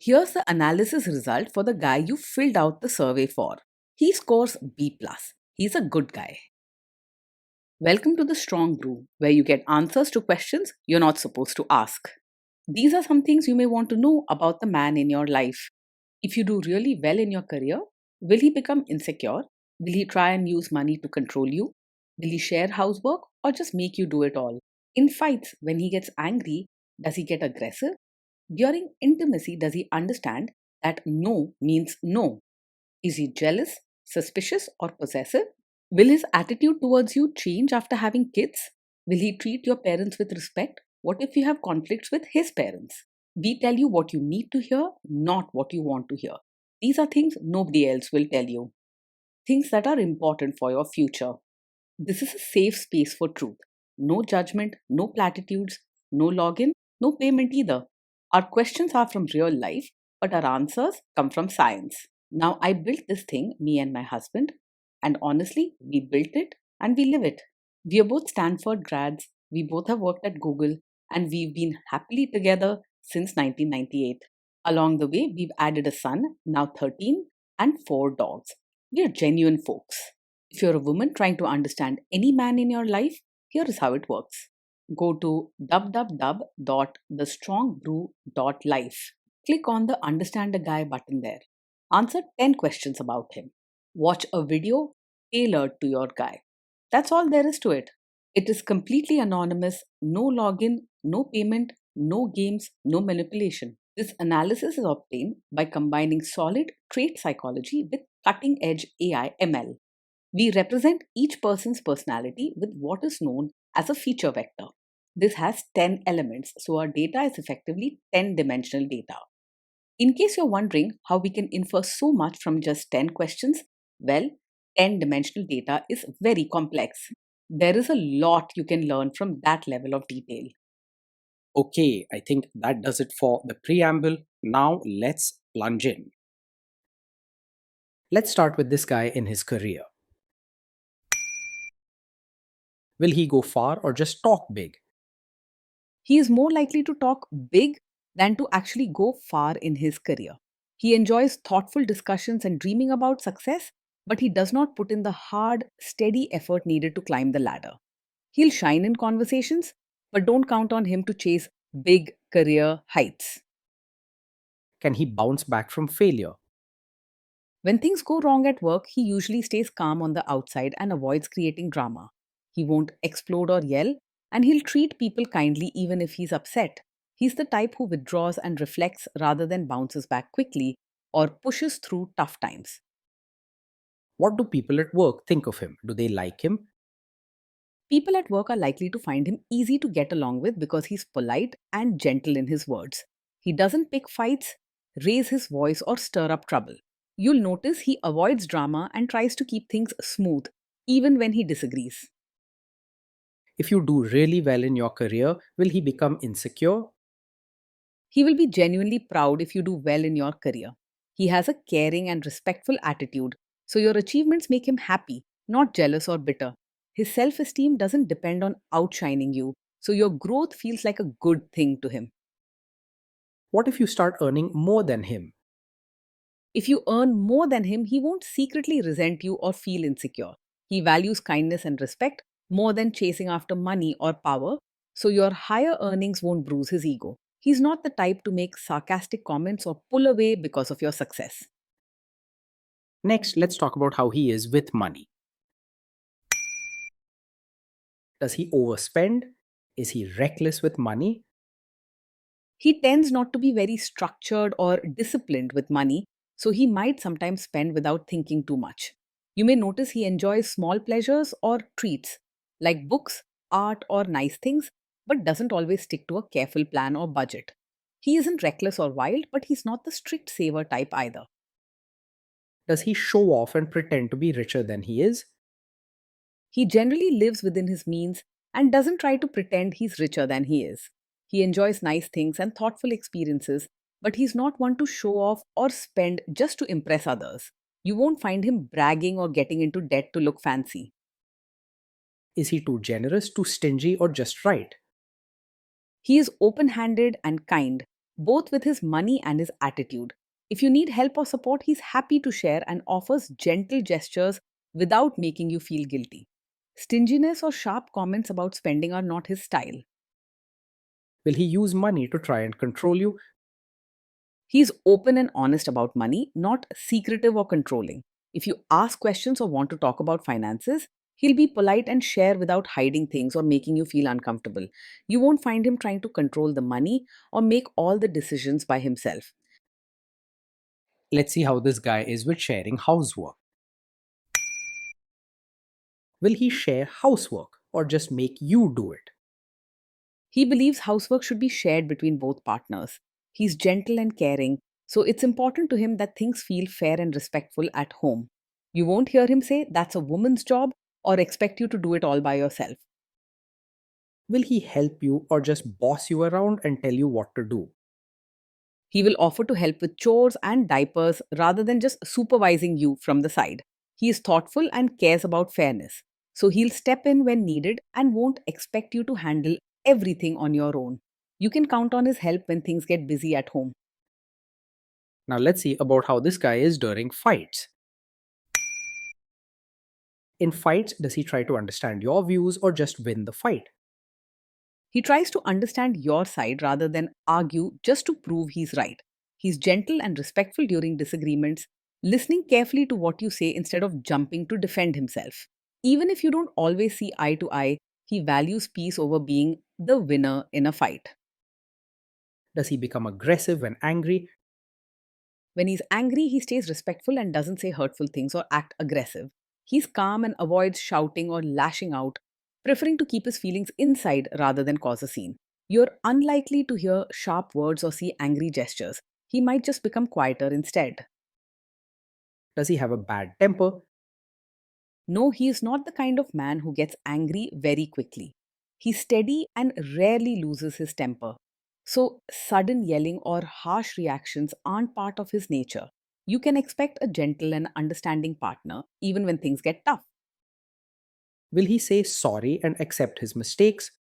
Here's the analysis result for the guy you filled out the survey for. He scores B+. He's a good guy. Welcome to the Strong Brew, where you get answers to questions you're not supposed to ask. These are some things you may want to know about the man in your life. If you do really well in your career, will he become insecure? Will he try and use money to control you? Will he share housework or just make you do it all? In fights, when he gets angry, does he get aggressive? During intimacy, does he understand that no means no? Is he jealous, suspicious, or possessive? Will his attitude towards you change after having kids? Will he treat your parents with respect? What if you have conflicts with his parents? We tell you what you need to hear, not what you want to hear. These are things nobody else will tell you. Things that are important for your future. This is a safe space for truth. No judgment, no platitudes, no login, no payment either. Our questions are from real life, but our answers come from science. Now, I built this thing, me and my husband, and honestly, we built it and we live it. We are both Stanford grads, we both have worked at Google, and we've been happily together since 1998. Along the way, we've added a son, now 13, and 4 dogs. We are genuine folks. If you're a woman trying to understand any man in your life, here is how it works. Go to www.thestrongbrew.life. Click on the Understand a Guy button there. Answer 10 questions about him. Watch a video tailored to your guy. That's all there is to it. It is completely anonymous, no login, no payment, no games, no manipulation. This analysis is obtained by combining solid trait psychology with cutting edge AI ML. We represent each person's personality with what is known as a feature vector. This has 10 elements, so our data is effectively 10-dimensional data. In case you're wondering how we can infer so much from just 10 questions, well, 10-dimensional data is very complex. There is a lot you can learn from that level of detail. Okay, I think that does it for the preamble. Now let's plunge in. Let's start with this guy in his career. Will he go far or just talk big? He is more likely to talk big than to actually go far in his career. He enjoys thoughtful discussions and dreaming about success, but he does not put in the hard, steady effort needed to climb the ladder. He'll shine in conversations, but don't count on him to chase big career heights. Can he bounce back from failure? When things go wrong at work, he usually stays calm on the outside and avoids creating drama. He won't explode or yell, and he'll treat people kindly even if he's upset. He's the type who withdraws and reflects rather than bounces back quickly or pushes through tough times. What do people at work think of him? Do they like him? People at work are likely to find him easy to get along with because he's polite and gentle in his words. He doesn't pick fights, raise his voice, or stir up trouble. You'll notice he avoids drama and tries to keep things smooth, even when he disagrees. If you do really well in your career, will he become insecure? He will be genuinely proud if you do well in your career. He has a caring and respectful attitude, so your achievements make him happy, not jealous or bitter. His self esteem doesn't depend on outshining you, so your growth feels like a good thing to him. What if you start earning more than him? If you earn more than him, he won't secretly resent you or feel insecure. He values kindness and respect more than chasing after money or power, so your higher earnings won't bruise his ego. He's not the type to make sarcastic comments or pull away because of your success. Next, let's talk about how he is with money. Does he overspend? Is he reckless with money? He tends not to be very structured or disciplined with money, so he might sometimes spend without thinking too much. You may notice he enjoys small pleasures or treats, like books, art, or nice things, but doesn't always stick to a careful plan or budget. He isn't reckless or wild, but he's not the strict saver type either. Does he show off and pretend to be richer than he is? He generally lives within his means and doesn't try to pretend he's richer than he is. He enjoys nice things and thoughtful experiences, but he's not one to show off or spend just to impress others. You won't find him bragging or getting into debt to look fancy. Is he too generous, too stingy, or just right? He is open handed and kind, both with his money and his attitude. If you need help or support, he's happy to share and offers gentle gestures without making you feel guilty. Stinginess or sharp comments about spending are not his style. Will he use money to try and control you? He's open and honest about money, not secretive or controlling. If you ask questions or want to talk about finances, he'll be polite and share without hiding things or making you feel uncomfortable. You won't find him trying to control the money or make all the decisions by himself. Let's see how this guy is with sharing housework. Will he share housework or just make you do it? He believes housework should be shared between both partners. He's gentle and caring, so it's important to him that things feel fair and respectful at home. You won't hear him say, "That's a woman's job," or expect you to do it all by yourself. Will he help you or just boss you around and tell you what to do? He will offer to help with chores and diapers rather than just supervising you from the side. He is thoughtful and cares about fairness. So he'll step in when needed and won't expect you to handle everything on your own. You can count on his help when things get busy at home. Now let's see about how this guy is during fights. In fights, does he try to understand your views or just win the fight? He tries to understand your side rather than argue just to prove he's right. He's gentle and respectful during disagreements, listening carefully to what you say instead of jumping to defend himself. Even if you don't always see eye to eye, he values peace over being the winner in a fight. Does he become aggressive when angry? When he's angry, he stays respectful and doesn't say hurtful things or act aggressive. He's calm and avoids shouting or lashing out, preferring to keep his feelings inside rather than cause a scene. You're unlikely to hear sharp words or see angry gestures. He might just become quieter instead. Does he have a bad temper? No, he is not the kind of man who gets angry very quickly. He's steady and rarely loses his temper. So, sudden yelling or harsh reactions aren't part of his nature. You can expect a gentle and understanding partner even when things get tough. Will he say sorry and accept his mistakes?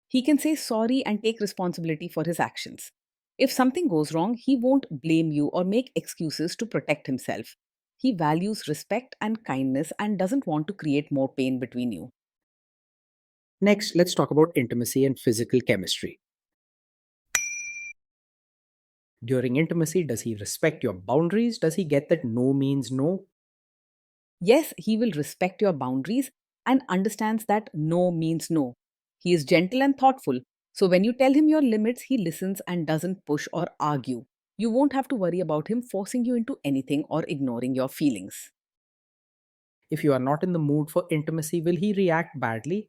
He can say sorry and take responsibility for his actions. If something goes wrong, he won't blame you or make excuses to protect himself. He values respect and kindness and doesn't want to create more pain between you. Next, let's talk about intimacy and physical chemistry. During intimacy, does he respect your boundaries? Does he get that no means no? Yes, he will respect your boundaries and understands that no means no. He is gentle and thoughtful, so when you tell him your limits, he listens and doesn't push or argue. You won't have to worry about him forcing you into anything or ignoring your feelings. If you are not in the mood for intimacy, will he react badly?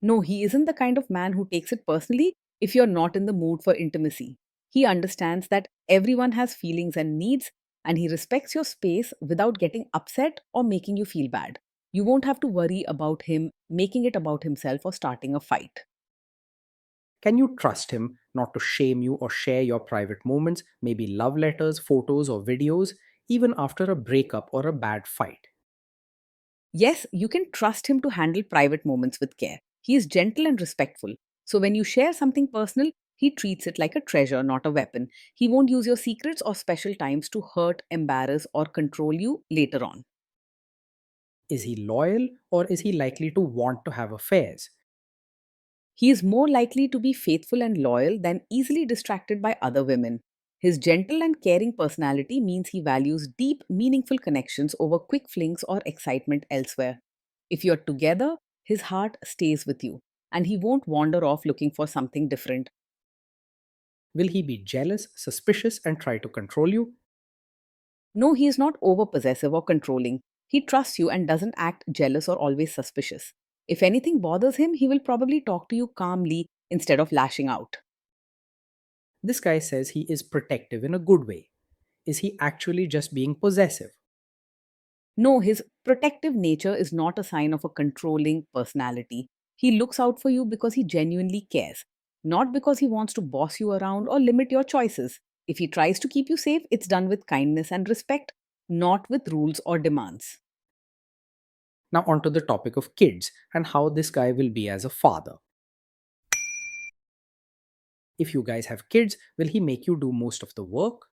No, he isn't the kind of man who takes it personally if you're not in the mood for intimacy. He understands that everyone has feelings and needs, and he respects your space without getting upset or making you feel bad. You won't have to worry about him making it about himself or starting a fight. Can you trust him not to shame you or share your private moments, maybe love letters, photos, or videos, even after a breakup or a bad fight? Yes, you can trust him to handle private moments with care. He is gentle and respectful. So when you share something personal, he treats it like a treasure, not a weapon. He won't use your secrets or special times to hurt, embarrass, or control you later on. Is he loyal or is he likely to want to have affairs? He is more likely to be faithful and loyal than easily distracted by other women. His gentle and caring personality means he values deep, meaningful connections over quick flings or excitement elsewhere. If you're together, his heart stays with you, and he won't wander off looking for something different. Will he be jealous, suspicious, and try to control you? No, he is not over possessive or controlling. He trusts you and doesn't act jealous or always suspicious. If anything bothers him, he will probably talk to you calmly instead of lashing out. This guy says he is protective in a good way. Is he actually just being possessive? No, his protective nature is not a sign of a controlling personality. He looks out for you because he genuinely cares, not because he wants to boss you around or limit your choices. If he tries to keep you safe, it's done with kindness and respect, not with rules or demands. Now, onto the topic of kids and how this guy will be as a father. If you guys have kids, will he make you do most of the work?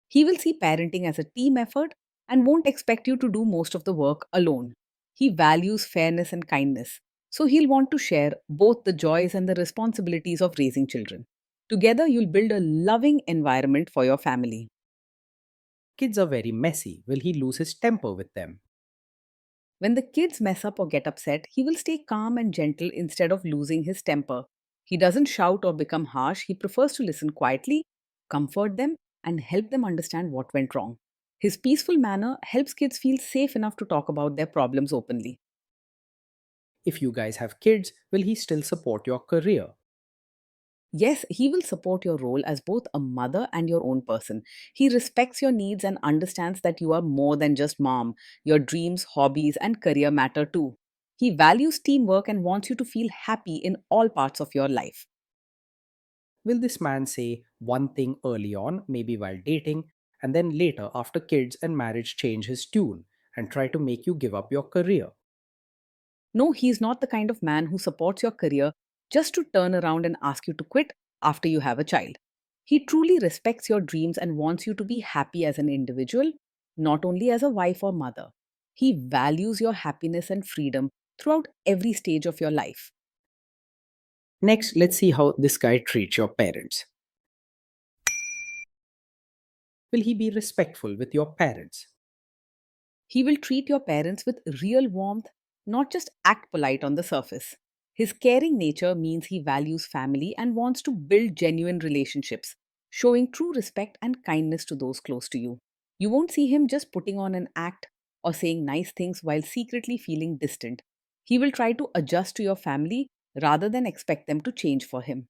He will see parenting as a team effort and won't expect you to do most of the work alone. He values fairness and kindness, so he'll want to share both the joys and the responsibilities of raising children. Together, you'll build a loving environment for your family. Kids are very messy. Will he lose his temper with them? When the kids mess up or get upset, he will stay calm and gentle instead of losing his temper. He doesn't shout or become harsh, he prefers to listen quietly, comfort them, and help them understand what went wrong. His peaceful manner helps kids feel safe enough to talk about their problems openly. If you guys have kids, will he still support your career? Yes, he will support your role as both a mother and your own person. He respects your needs and understands that you are more than just mom. Your dreams, hobbies, and career matter too. He values teamwork and wants you to feel happy in all parts of your life. Will this man say one thing early on, maybe while dating, and then later, after kids and marriage, change his tune and try to make you give up your career? No, he's not the kind of man who supports your career just to turn around and ask you to quit after you have a child. He truly respects your dreams and wants you to be happy as an individual, not only as a wife or mother. He values your happiness and freedom throughout every stage of your life. Next, let's see how this guy treats your parents. Will he be respectful with your parents? He will treat your parents with real warmth, not just act polite on the surface. His caring nature means he values family and wants to build genuine relationships, showing true respect and kindness to those close to you. You won't see him just putting on an act or saying nice things while secretly feeling distant. He will try to adjust to your family rather than expect them to change for him.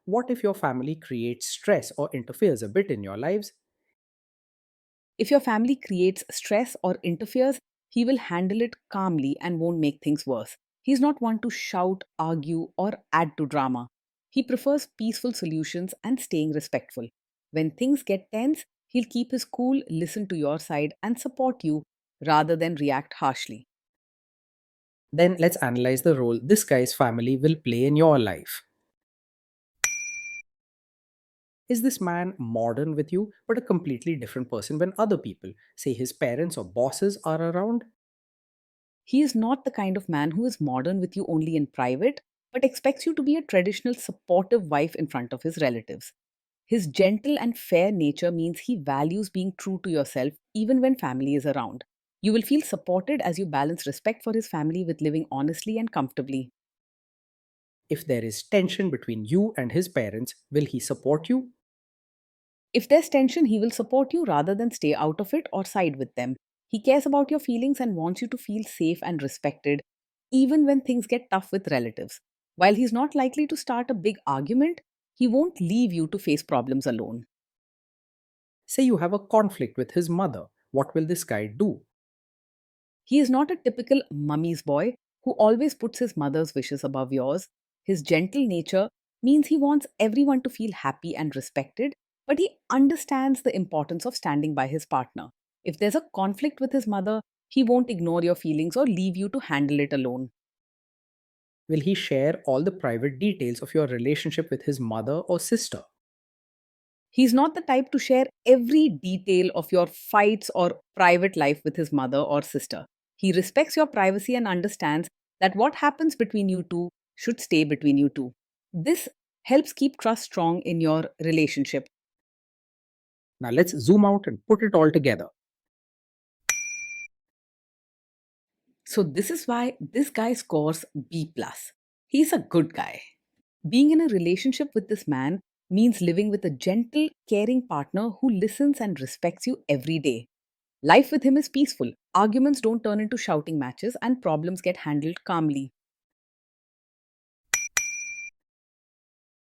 What if your family creates stress or interferes a bit in your lives? If your family creates stress or interferes, he will handle it calmly and won't make things worse. He's not one to shout, argue, or add to drama. He prefers peaceful solutions and staying respectful. When things get tense, he'll keep his cool, listen to your side, and support you rather than react harshly. Then let's analyze the role this guy's family will play in your life. Is this man modern with you, but a completely different person when other people, say his parents or bosses, are around? He is not the kind of man who is modern with you only in private, but expects you to be a traditional, supportive wife in front of his relatives. His gentle and fair nature means he values being true to yourself even when family is around. You will feel supported as you balance respect for his family with living honestly and comfortably. If there is tension between you and his parents, will he support you? If there's tension, he will support you rather than stay out of it or side with them. He cares about your feelings and wants you to feel safe and respected, even when things get tough with relatives. While he's not likely to start a big argument, he won't leave you to face problems alone. Say you have a conflict with his mother, what will this guy do? He is not a typical mummy's boy who always puts his mother's wishes above yours. His gentle nature means he wants everyone to feel happy and respected, but he understands the importance of standing by his partner. If there's a conflict with his mother, he won't ignore your feelings or leave you to handle it alone. Will he share all the private details of your relationship with his mother or sister? He's not the type to share every detail of your fights or private life with his mother or sister. He respects your privacy and understands that what happens between you two should stay between you two. This helps keep trust strong in your relationship. Now let's zoom out and put it all together. So this is why this guy scores B plus. He's a good guy. Being in a relationship with this man means living with a gentle, caring partner who listens and respects you every day. Life with him is peaceful. Arguments don't turn into shouting matches and problems get handled calmly.